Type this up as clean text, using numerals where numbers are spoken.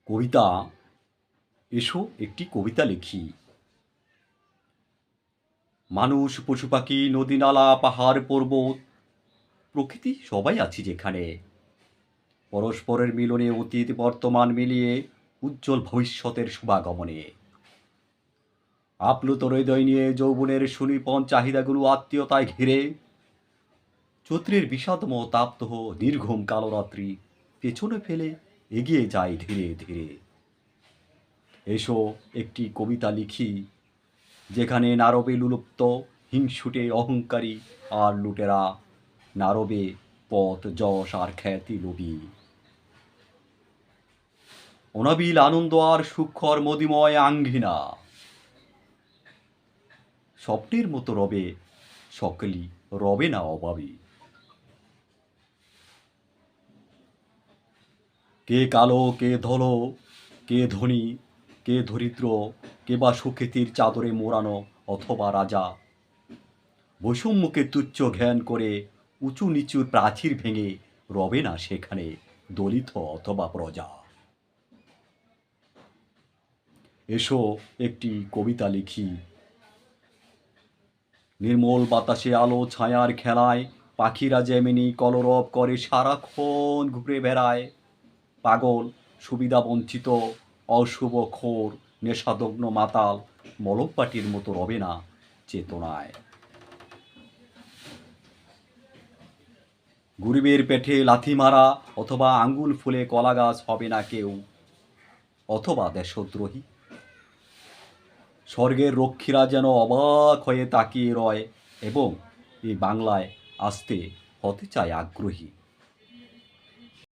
কবিতা। এসো একটি কবিতা লিখি। মানুষ, পশু পাখি, নদী নালা, পাহাড় পর্বত, প্রকৃতি সবাই আছি যেখানে। পরস্পরের মিলনে অতীত বর্তমান মিলিয়ে উজ্জ্বল ভবিষ্যতের শুভাগমনে। আপ্লুত হৃদয় নিয়ে যৌবনের সুনিপন চাহিদাগুলো আত্মীয়তায় ঘিরে, চৈত্রের বিষাদময় তাপ্তহ নির্ঘুম কালরাত্রি পেছনে ফেলে এগিয়ে যায় ধীরে ধীরে। এসো একটি কবিতা লিখি, যেখানে নারবে লুলুপ্ত হিংসুটে অহংকারী আর লুটেরা, নারবে পথ যশ আর খ্যাতি লোভী। অনাবিল আনন্দ আর সুখর মদিময় আঙ্গিনা, স্বপ্নের মতো রবে সকলই, রবে না অভাবী। কে কালো, কে ধলো, কে ধনী, কে দরিদ্র, কে বা সুখ্যাতির চাদরে মোড়ানো অথবা রাজা। বৈষম্যকে তুচ্ছ জ্ঞান করে উঁচু নিচুর প্রাচীর ভেঙে রবে না সেখানে দলিত অথবা প্রজা। এসো একটি কবিতা লিখি, নির্মল বাতাসে আলো ছায়ার খেলায় পাখিরা যেমনি কলরব করে সারাক্ষণ ঘুরে বেড়ায়। পাগল, সুবিধা বঞ্চিত, অশুভ খোর, নেশাদগ্ন মাতাল মলমপাটির মতো রবে না চেতনায়। গরিবের পেটে লাথি মারা অথবা আঙ্গুল ফুলে কলা গাছ হবে না কেউ, অথবা দেশদ্রোহী। স্বর্গের রক্ষীরা যেন অবাক হয়ে তাকিয়ে রয় এবং এই বাংলায় আসতে হতে চায় আগ্রহী।